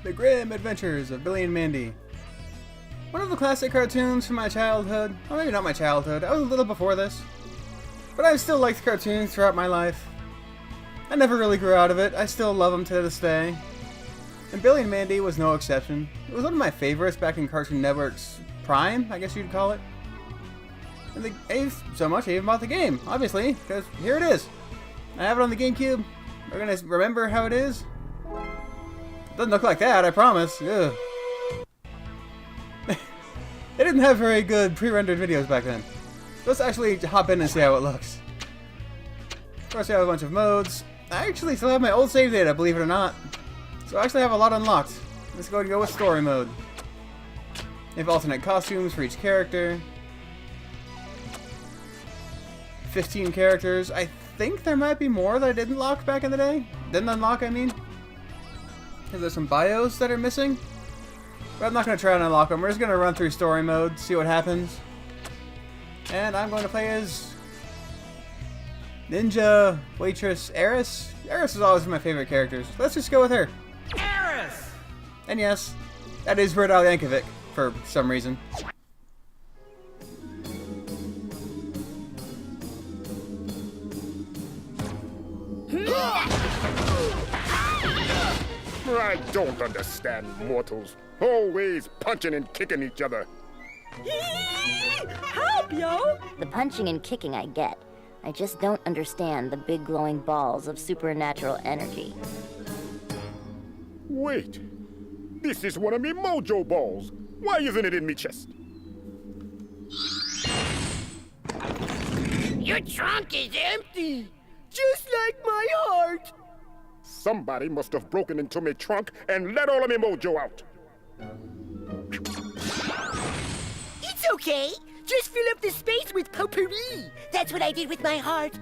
The Grim Adventures of Billy and Mandy. One of the classic cartoons from my childhood. Well, maybe not my childhood. I was a little before this. But I've still liked cartoons throughout my life. I never really grew out of it. I still love them to this day. And Billy and Mandy was no exception. It was one of my favorites back in Cartoon Network's prime, I guess you'd call it. And they aged so much I even bought the game, obviously, because here it is. I have it on the GameCube. We're gonna remember how it is. Doesn't look like that, I promise. Ugh. They didn't have very good pre-rendered videos back then. Let's actually hop in and see how it looks. Of course, we have a bunch of modes. I actually still have my old save data, believe it or not. So I actually have a lot unlocked. Let's go ahead and go with story mode. They have alternate costumes for each character. 15 characters. I think there might be more that I didn't lock back in the day. Didn't unlock, I mean. Because there's some bios that are missing. But I'm not going to try and unlock them. We're just going to run through story mode, see what happens. And I'm going to play as Ninja Waitress Eris. Eris is always one of my favorite characters. Let's just go with her. Eris! And yes, that is Weird Al Yankovic for some reason. I don't understand mortals. Always punching and kicking each other. Help, yo! The punching and kicking I get. I just don't understand the big glowing balls of supernatural energy. Wait. This is one of me mojo balls. Why isn't it in me chest? Your trunk is empty! Just like my heart! Somebody must have broken into me trunk and let all of me mojo out. It's okay! Just fill up the space with potpourri! That's what I did with my heart!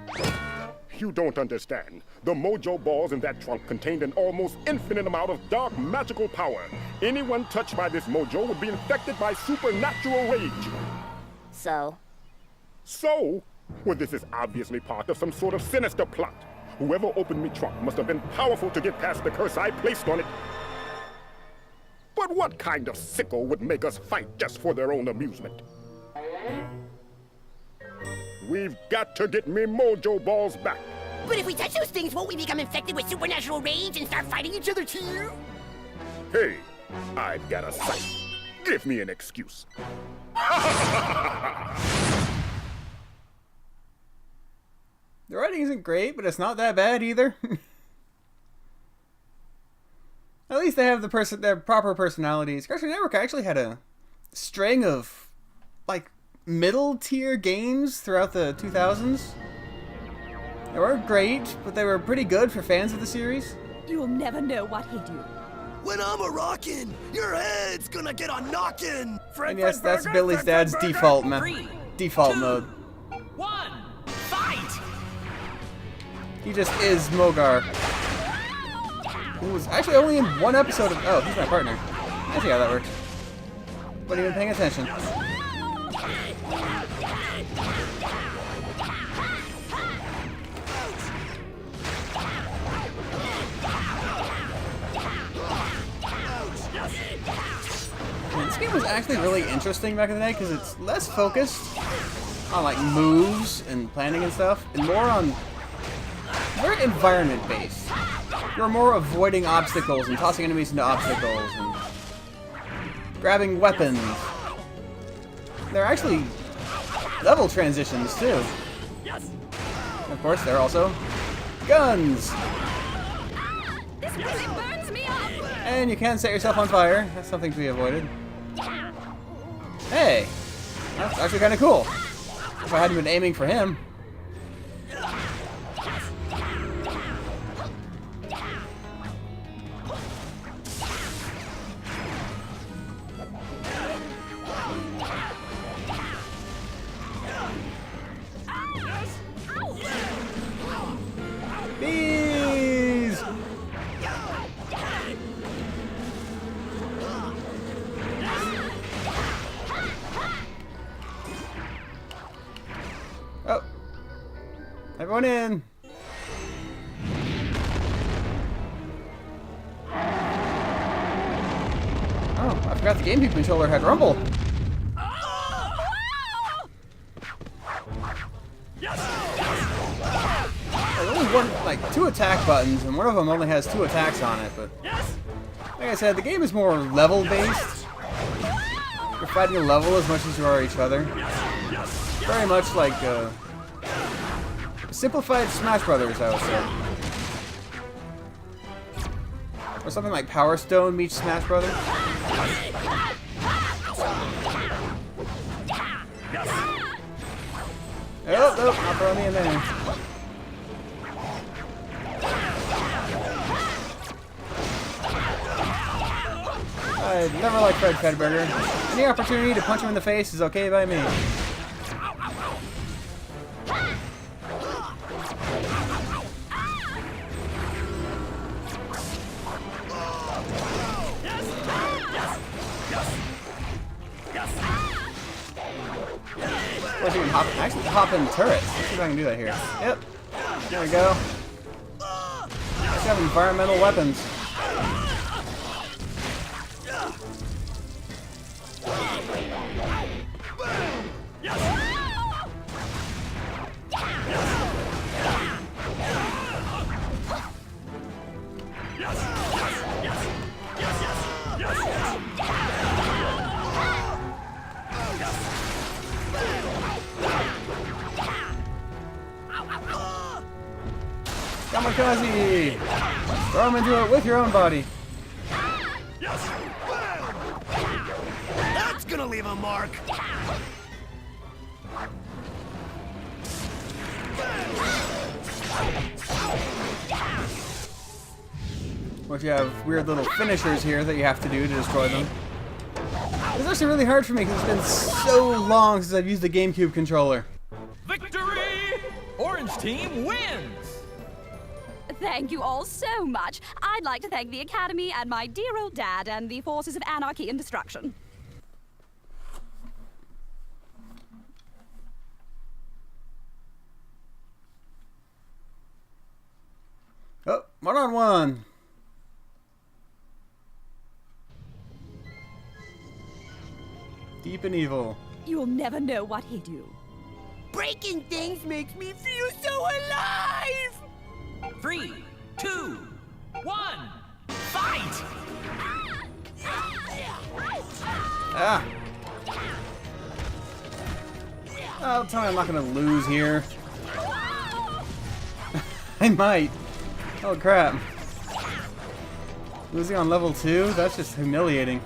You don't understand. The mojo balls in that trunk contained an almost infinite amount of dark magical power. Anyone touched by this mojo would be infected by supernatural rage. So? So? Well, this is obviously part of some sort of sinister plot. Whoever opened me trunk must have been powerful to get past the curse I placed on it. But what kind of sicko would make us fight just for their own amusement? We've got to get me mojo balls back. But if we touch those things, won't we become infected with supernatural rage and start fighting each other too? Hey, I've got a sight. Give me an excuse. The writing isn't great, but it's not that bad either. At least they have their proper personalities. Cartoon Network actually had a string of, like, middle-tier games throughout the 2000s. They weren't great, but they were pretty good for fans of the series. You'll never know what he do. When I'm a rockin', your head's gonna get a knockin'. And yes, that's Billy's dad's default mode. 1, fight! He just is Mogar. Who was actually only in one episode of... Oh, he's my partner. I see how that works. Wasn't even paying attention. This game was actually really interesting back in the day because it's less focused on like moves and planning and stuff, and more on very environment based. You're more avoiding obstacles and tossing enemies into obstacles and grabbing weapons. They're actually level transitions too. Of course, they're also guns. This really burns me up! And you can set yourself on fire. That's something to be avoided. Hey, that's actually kind of cool. If I hadn't been aiming for him. Bees! Oh. Everyone in. Oh, I forgot the GameCube controller had rumble. There's only two attack buttons, and one of them only has 2 attacks on it, but like I said, the game is more level-based. You're fighting a level as much as you are each other. Very much like simplified Smash Brothers, I would say. Or something like Power Stone meets Smash Brothers. Oh, nope, not throwing me in there. I never liked Fred Fedberger. Any opportunity to punch him in the face is okay by me. Or you can actually hop in turrets. Let's see if I can do that here. Yep. There we go. Let's have environmental weapons. Kamikaze! Throw him into it with your own body. That's gonna leave a mark. But you have weird little finishers here that you have to do to destroy them. It's actually really hard for me because it's been so long since I've used the GameCube controller. Victory! Orange team wins! Thank you all so much. I'd like to thank the Academy and my dear old dad and the forces of anarchy and destruction. Oh, 1-on-1. Deep and evil. You'll never know what he'd do. Breaking things makes me feel so alive! 3, 2, 1, fight! Ah! Oh, tell me I'm not gonna lose here. I might. Oh crap. Losing on level 2? That's just humiliating.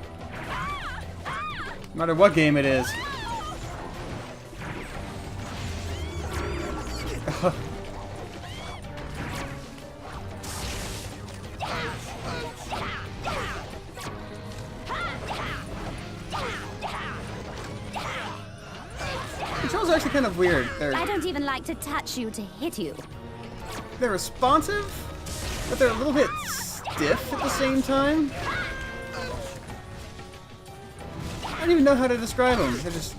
No matter what game it is. Controls are actually kind of weird. I don't even like to touch you to hit you. They're responsive, but they're a little bit stiff at the same time. I don't even know how to describe them. They're just...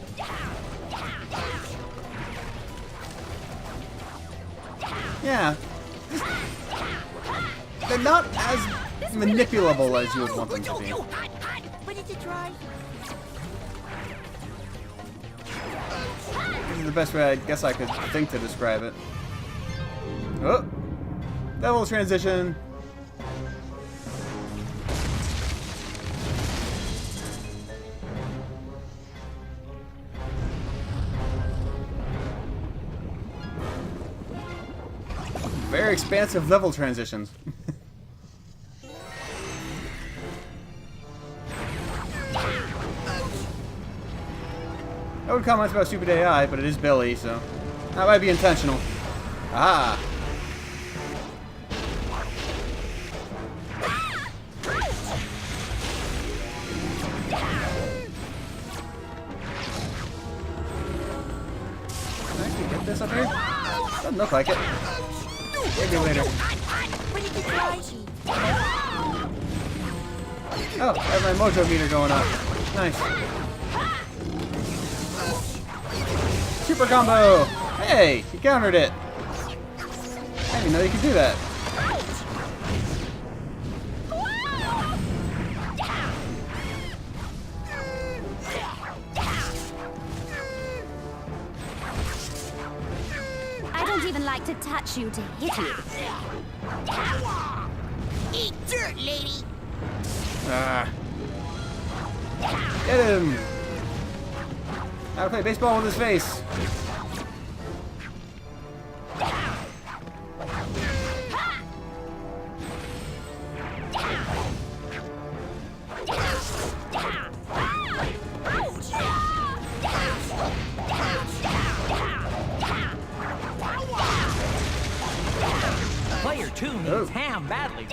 Yeah. They're not as manipulable as you would want them to be. What did you try? This is the best way I guess I could think to describe it. Oh! Level transition. Very expansive level transitions. I would comment about stupid AI, but it is Billy, so that might be intentional. Ah. Can I actually get this up here? Doesn't look like it. Maybe later. What did you try? Oh, I have my mojo meter going up. Nice. Super combo! Hey, you countered it. I didn't know you could do that. even like to touch you to hit you. Eat dirt, lady! Ah. Get him! How to play baseball with his face. Player 2 needs ham badly.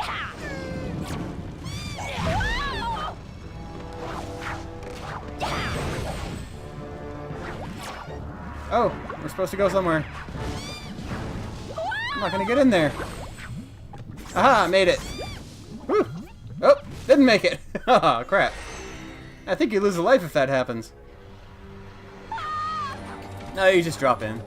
Oh, we're supposed to go somewhere. I'm not gonna get in there. Aha, made it. Woo. Oh, didn't make it. Haha, crap. I think you lose a life if that happens. No, you just drop in.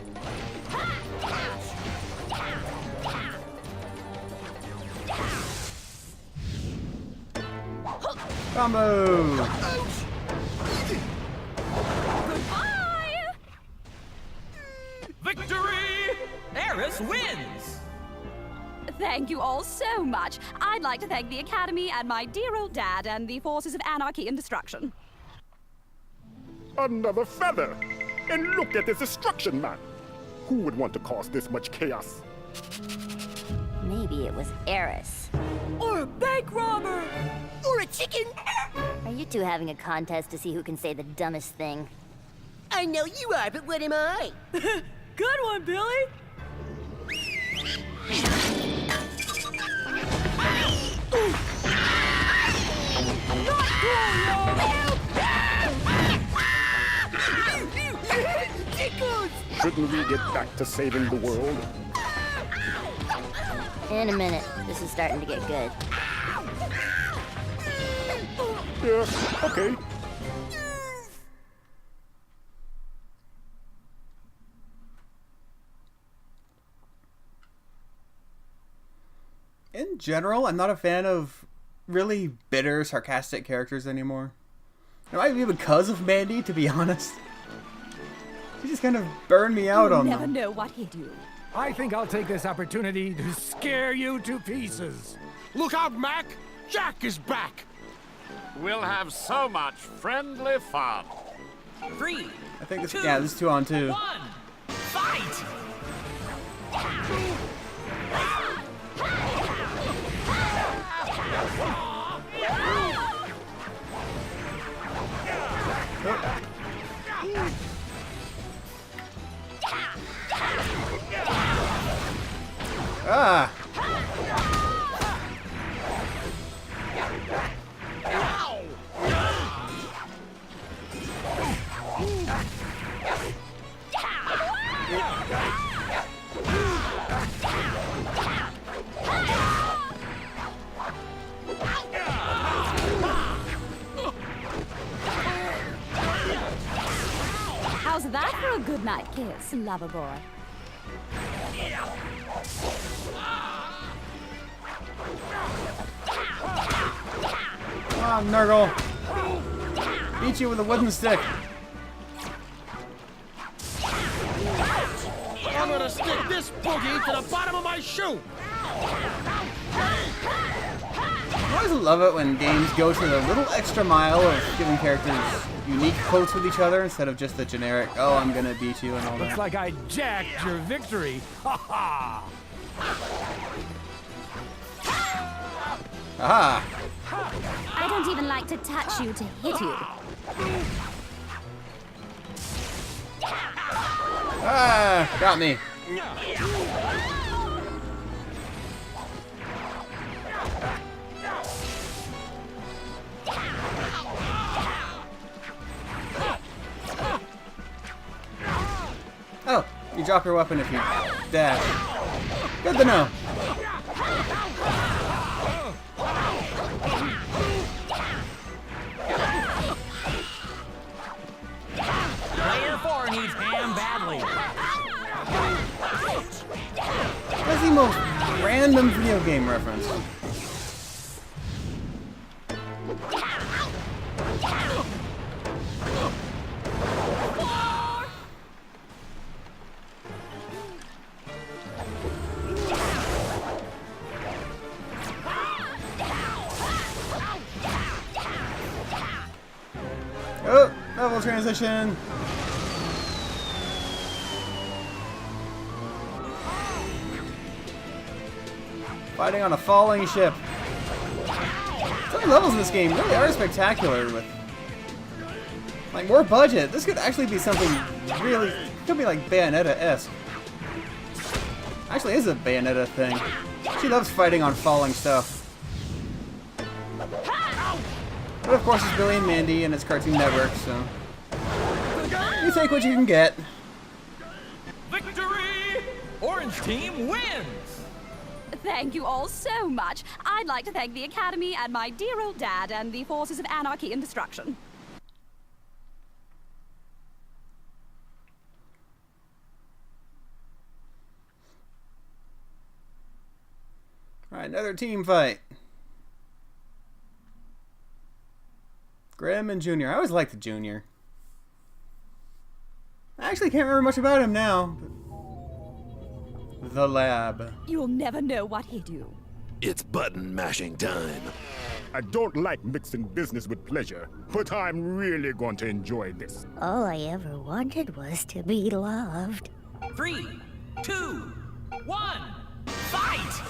Combo! Goodbye! Victory! Eris wins! Thank you all so much. I'd like to thank the Academy and my dear old dad and the forces of anarchy and destruction. Another feather! And look at this destruction map! Who would want to cause this much chaos? Maybe it was Eris. Or a bank robber! Or a chicken! Are you two having a contest to see who can say the dumbest thing? I know you are, but what am I? Good one, Billy! Tickles! Shouldn't we get back to saving the world? In a minute. This is starting to get good. Yeah, okay. In general, I'm not a fan of really bitter, sarcastic characters anymore. It might be because of Mandy, to be honest. She just kind of burned me out You'll on never them. know what hit you. I think I'll take this opportunity to scare you to pieces. Look out, Mac! Jack is back! We'll have so much friendly fun. 3, I think this, 2, yeah, this is 2-on-2. 1, fight! Ah! How's that for a good night kiss, lover boy? Come on, Nurgle! Beat you with a wooden stick! I'm gonna stick this boogie to the bottom of my shoe! I always love it when games go to the little extra mile of giving characters unique quotes with each other instead of just the generic, oh, I'm gonna beat you and all Looks that. like I jacked your victory. Ha ha! Aha! I don't even like to touch you to hit you. Ah! Got me. Oh, you drop your weapon if you dash. Good to know. Player 4 needs ham badly. That's the most random video game reference. Level transition. Fighting on a falling ship. Some of the levels in this game really are spectacular with like more budget. This could actually be something really, could be like Bayonetta-esque. Actually is a Bayonetta thing. She loves fighting on falling stuff. But of course it's Billy and Mandy and it's Cartoon Network, so you take what you can get. Victory! Orange team wins! Thank you all so much. I'd like to thank the Academy and my dear old dad and the forces of anarchy and destruction. Alright, another team fight. Grim and Junior. I always liked the Junior. I actually can't remember much about him now. The lab. You'll never know what he'd do. It's button mashing time. I don't like mixing business with pleasure, but I'm really going to enjoy this. All I ever wanted was to be loved. 3, 2, 1, fight!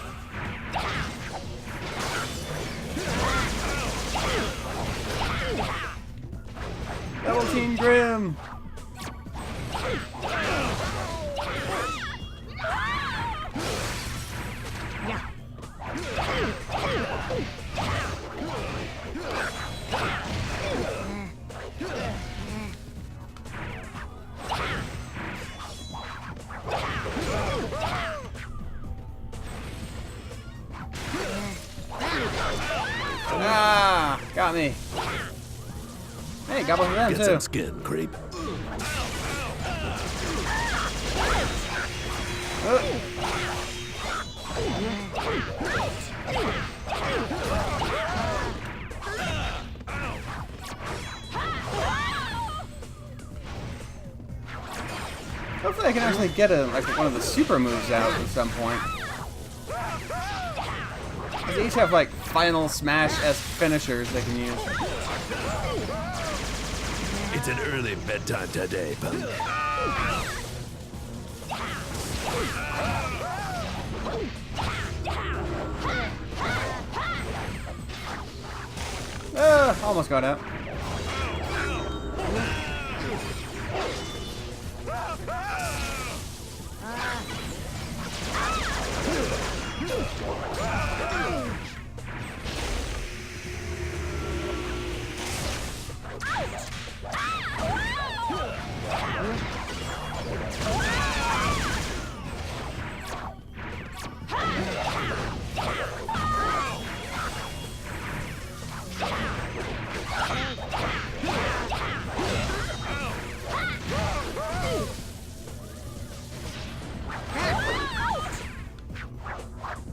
Double Team Grim. Ah, got me. Hey, got both of them Get too. some skin, creep. Hopefully I can actually get like one of the super moves out at some point. They each have like Final Smash-esque finishers they can use. It's an early bedtime today, punk. Almost got out.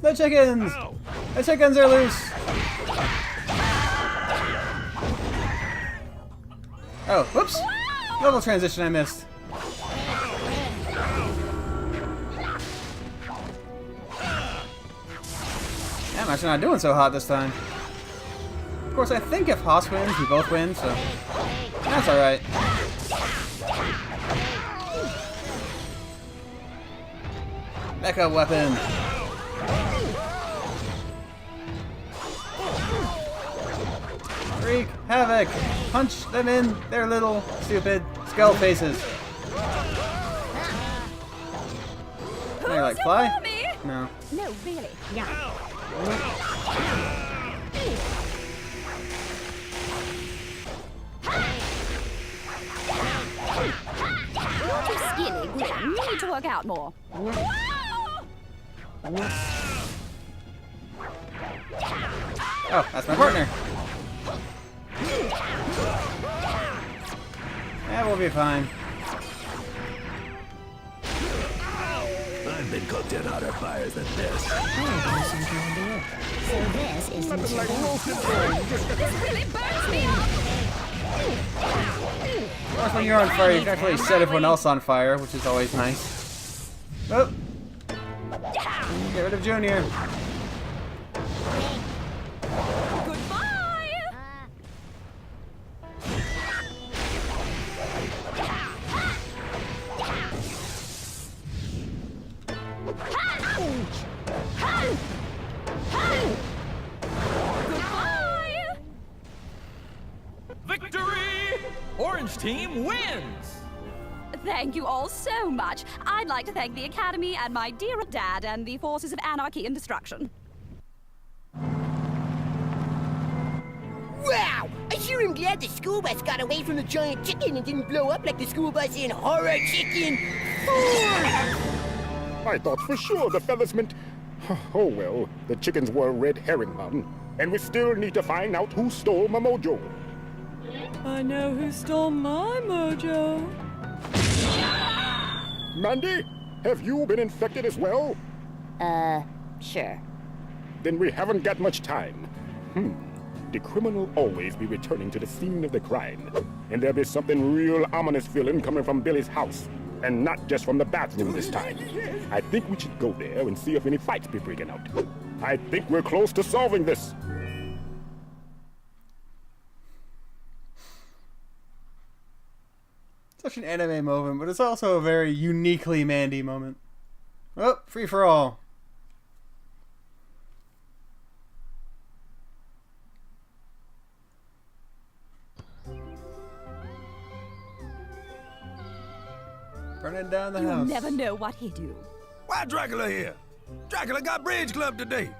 The chickens! The chickens are loose! Oh, whoops! Level transition I missed. Yeah, I'm actually not doing so hot this time. Of course, I think if Haas wins, we both win, so that's alright. Mecha weapon! Wreak havoc! Punch them in their little stupid skull faces. Can I like fly? No. No, really. Yeah. You're too skinny, Grim. You need to work out more. Oh, that's my partner. Yeah, we'll be fine. I've been cooked in hotter fires than this. So this is the This really burns me up! Of course, when you're on fire, you can actually set everyone else on fire, which is always nice. Oh! Get rid of Junior. Goodbye! Victory! Orange team wins! Thank you all so much. I'd like to thank the Academy and my dear old dad and the forces of anarchy and destruction. Wow! I sure am glad the school bus got away from the giant chicken and didn't blow up like the school bus in Horror Chicken 4! I thought for sure the fellas meant... Oh well, the chickens were a red herring, Mom. And we still need to find out who stole my mojo. I know who stole my mojo. Mandy, have you been infected as well? Sure. Then we haven't got much time. The criminal always be returning to the scene of the crime. And there'll be something real ominous feeling coming from Billy's house. And not just from the bathroom this time. I think we should go there and see if any fights be breaking out. I think we're close to solving this. Such an anime moment, but it's also a very uniquely Mandy moment. Oh, free for all. Burning down the You'll house. never know what he'd do. Why Dracula here? Dracula got Bridge Club today.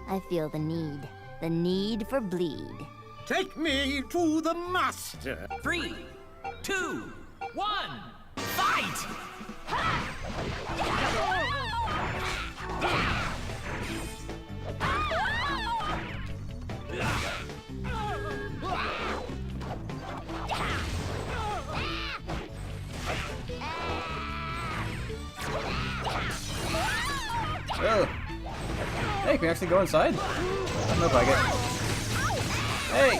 I feel the need for bleed. Take me to the master. 3, 2, 1, fight! Oh. Hey, can we actually go inside? Doesn't look like it. Hey!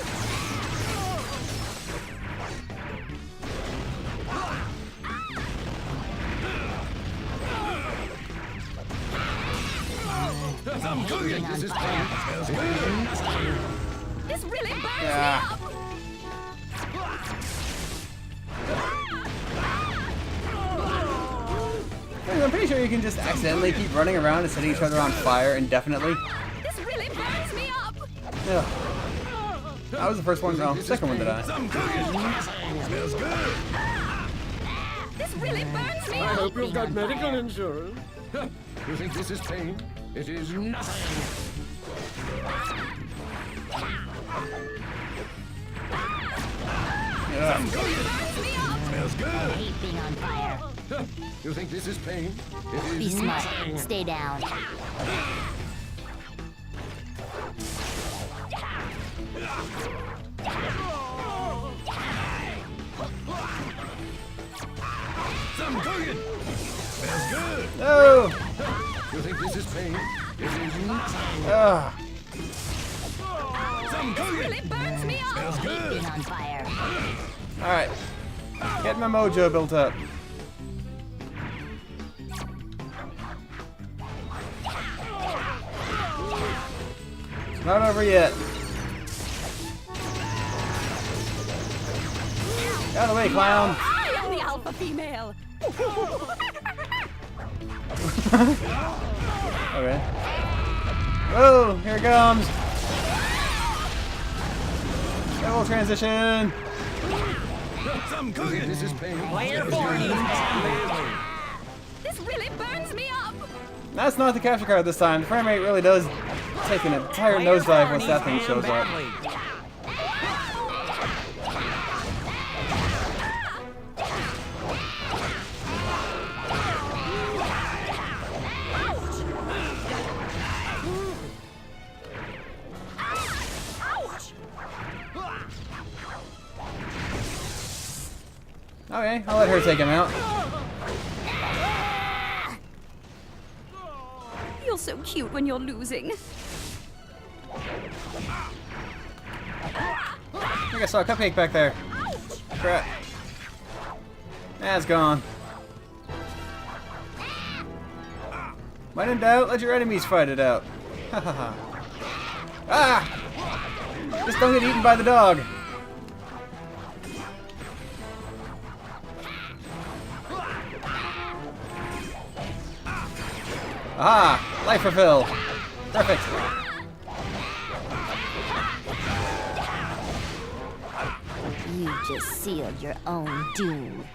I'm cooking. This is smells good. This really burns Yeah. me up! I'm pretty sure you can just accidentally keep running around and setting each other on fire indefinitely. This really burns me up! Ugh. I was the first one, no, second one to die. I'm cooking. Smells good. This really burns me I up! hope you've got medical insurance. You think this is pain? It is nothing. Ugh. Smells good. Hate being on fire. You think this is pain? It is Be smart. nothing. Stay down. I'm cooking. Smells good. No! You think this is pain? It is nothing. Ugh. I'm cooking. Really burns me up! Smells good. Being on fire. Alright. Get my mojo built up. It's not over yet. Out of the way, clown! I am the alpha female! Okay. Whoa, here it comes! Double transition! I'm cooking. This is pain. Player 4 needs Ham badly. This really burns me up! That's not the capture card this time. The frame rate really does take an entire Player nosedive 4 once that thing needs shows Ham up. badly. Okay, I'll let her take him out. You're so cute when you're losing. I think I saw a cupcake back there. Crap. That's gone. When in doubt, let your enemies fight it out. Ha ha ha. Ah! Just don't get eaten by the dog. Aha! Life refill. Perfect. You just sealed your own doom.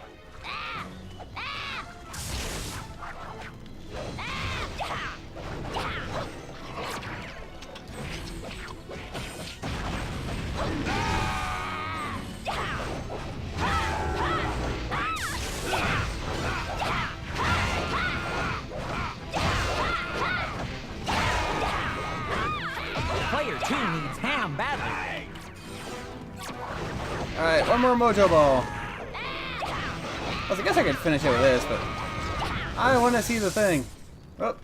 Player 2 needs ham badly. Alright, one more mojo ball. I guess I could finish it with this, but I want to see the thing. Oh.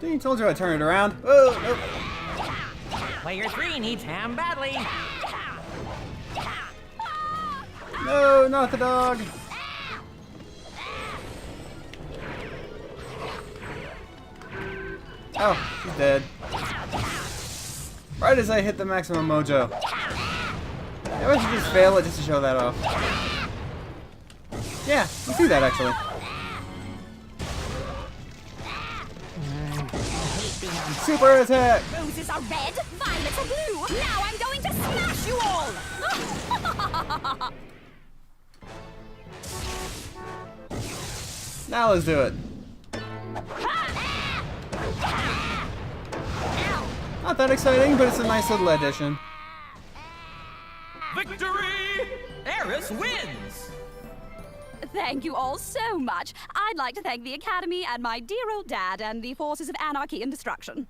Dang, told you I'd turn it around. Oh, nope. Player 3 needs ham badly. No, not the dog. Oh, she's dead. Right as I hit the maximum mojo. Maybe I should just fail it just to show that off. Yeah, let's do that actually. Super attack! Roses are red, violets are blue. Now I'm going to smash you all! Now let's do it. Not that exciting, but it's a nice little addition. Victory! Eris wins! Thank you all so much. I'd like to thank the Academy and my dear old dad and the forces of anarchy and destruction.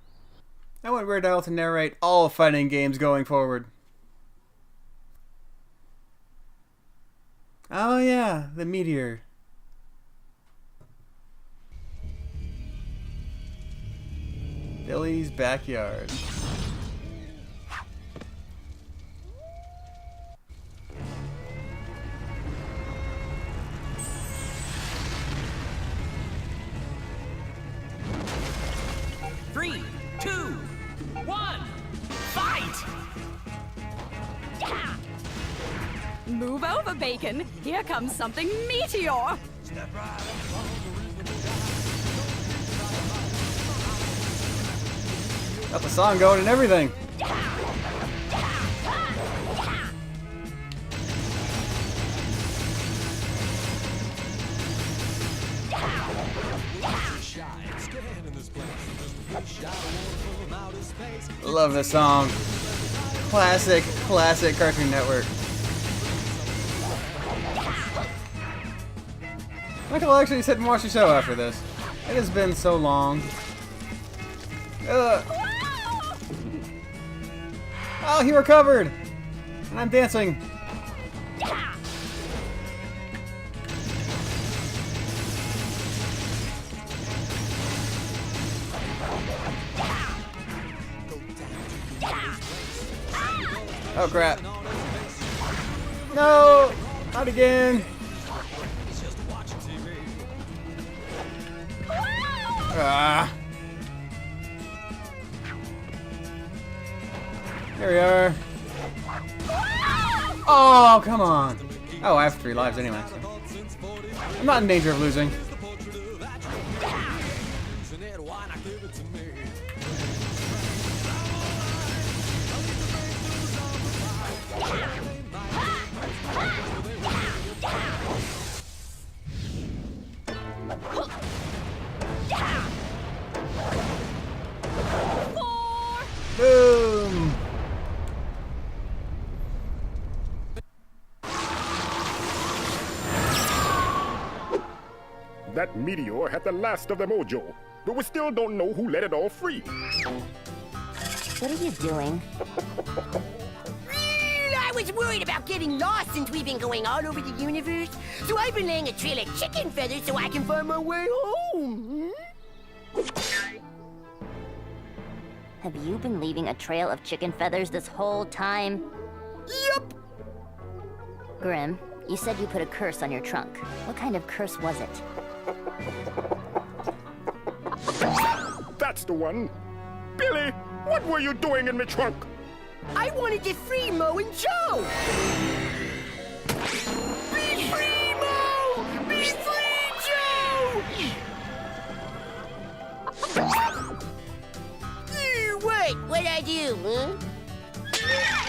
I want Weird Al to narrate all fighting games going forward. Oh yeah, the meteor. Billy's backyard. Three, two, one, fight! Move over, Bacon. Here comes something meteor. Got the song going and everything. Love this song. Classic, classic Cartoon Network. Michael actually sit and watch the show after this. It has been so long. Ugh. Oh, he recovered! And I'm dancing. Oh crap. No! Not again! Ah. Here we are. Oh, come on. Oh, I have 3 lives anyway. So. I'm not in danger of losing. Boom! That meteor had the last of the mojo, but we still don't know who let it all free. What are you doing? I was worried about getting lost since we've been going all over the universe. So I've been laying a trail of chicken feathers so I can find my way home. Have you been leaving a trail of chicken feathers this whole time? Yup. Grim, you said you put a curse on your trunk. What kind of curse was it? That's the one. Billy, what were you doing in my trunk? I wanted to free Mo and Joe. Be free, Mo! Be free, Joe! too, huh?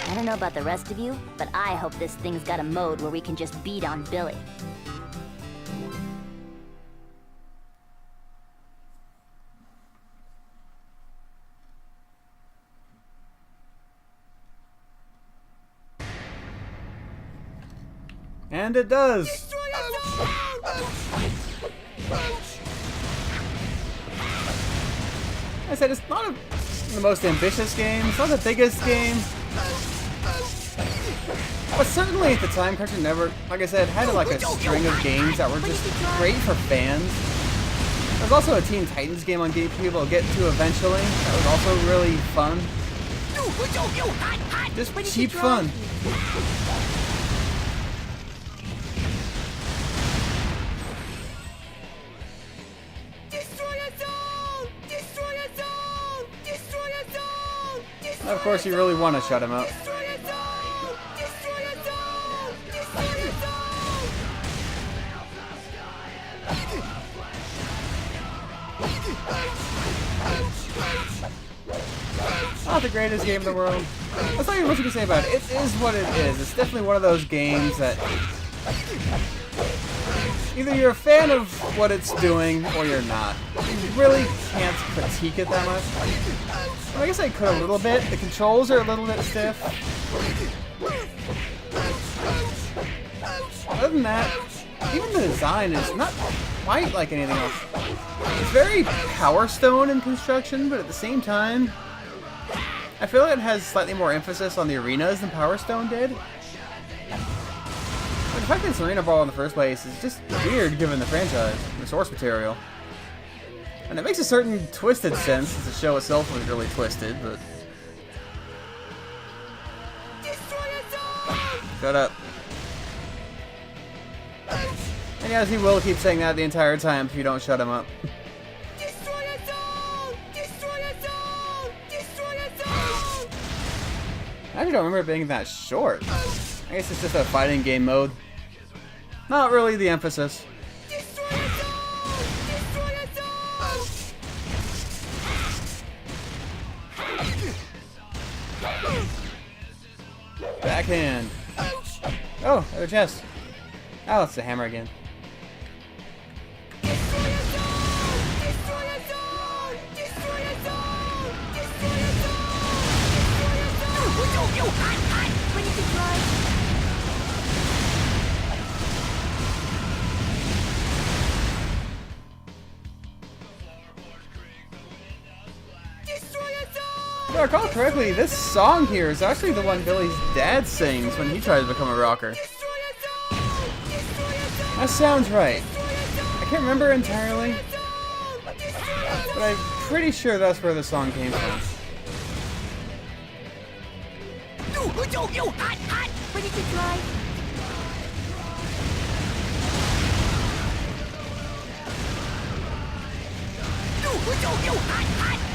I don't know about the rest of you, but I hope this thing's got a mode where we can just beat on Billy. And it does! I said it's not the most ambitious game, it's not the biggest game. But certainly at the time, Cartoon Network, like I said, had like a string of games that were just great for fans. There's also a Teen Titans game on GameCube I'll get to eventually. That was also really fun. Just cheap fun. Of course, you really want to shut him up. Not the greatest game in the world. That's not even what you can say about it. It is what it is. It's definitely one of those games that either you're a fan of what it's doing or you're not. You really can't critique it that much. Well, I guess I could a little bit. The controls are a little bit stiff. Other than that, even the design is not quite like anything else. It's very Power Stone in construction, but at the same time, I feel like it has slightly more emphasis on the arenas than Power Stone did. But the fact that it's Arena Brawl in the first place is just weird given the franchise, the source material. And it makes a certain twisted sense, since the show itself was really twisted, but... Shut up. And yes, he will keep saying that the entire time if you don't shut him up. I actually don't remember it being that short. I guess it's just a fighting game mode. Not really the emphasis. Backhand. Oh, another chest. Oh, it's the hammer again. If I recall correctly, this song here is actually the one Billy's dad sings when he tries to become a rocker. That sounds right. I can't remember entirely, but I'm pretty sure that's where the song came from. Ready to try? Ready to try?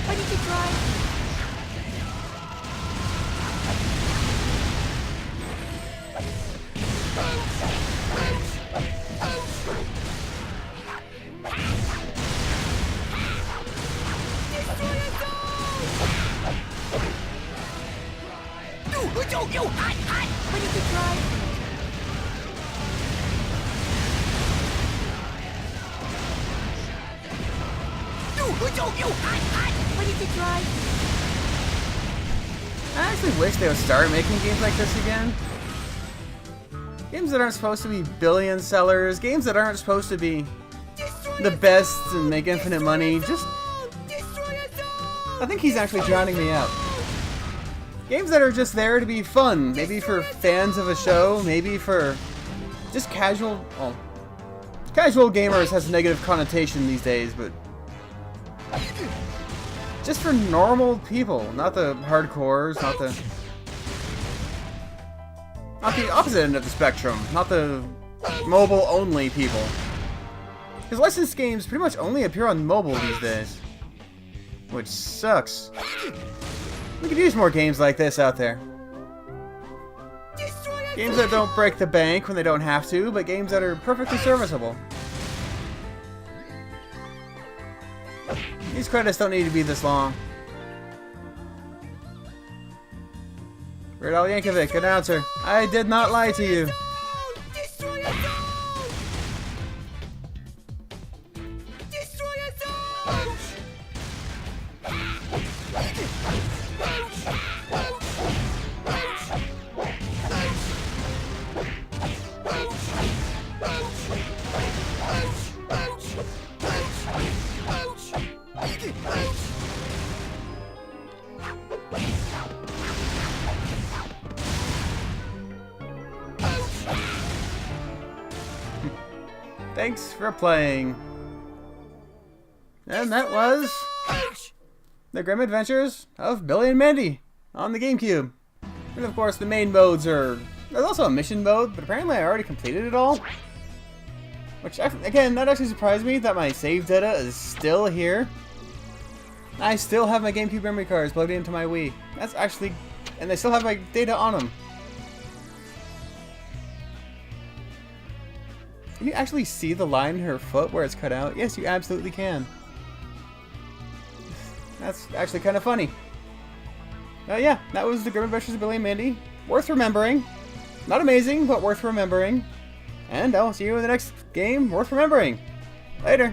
Ready to try? Ready to try? I actually wish they would start making games like this again. Games that aren't supposed to be billion sellers, games that aren't supposed to be the best and make infinite money. Just, I think he's actually drowning me out. Games that are just there to be fun, maybe for fans of a show, maybe for just casual, well, casual gamers has a negative connotation these days, but just for normal people, not the hardcores, not the opposite end of the spectrum, not the mobile-only people. Because licensed games pretty much only appear on mobile these days, which sucks. We could use more games like this out there. Games that don't break the bank when they don't have to, but games that are perfectly serviceable. These credits don't need to be this long. Weird Al Yankovic, announcer. I did not lie to you. Destroy us all! Destroy us all! Thanks for playing. And that was The Grim Adventures of Billy and Mandy on the GameCube. And of course the main modes are... There's also a mission mode, but apparently I already completed it all. Which, again, that actually surprised me that my save data is still here. I still have my GameCube memory cards plugged into my Wii. That's actually... And they still have my data on them. Can you actually see the line in her foot where it's cut out? Yes, you absolutely can. That's actually kind of funny. Yeah, that was The Grim Adventures of Billy and Mandy. Worth remembering. Not amazing, but worth remembering. And I'll see you in the next game worth remembering. Later.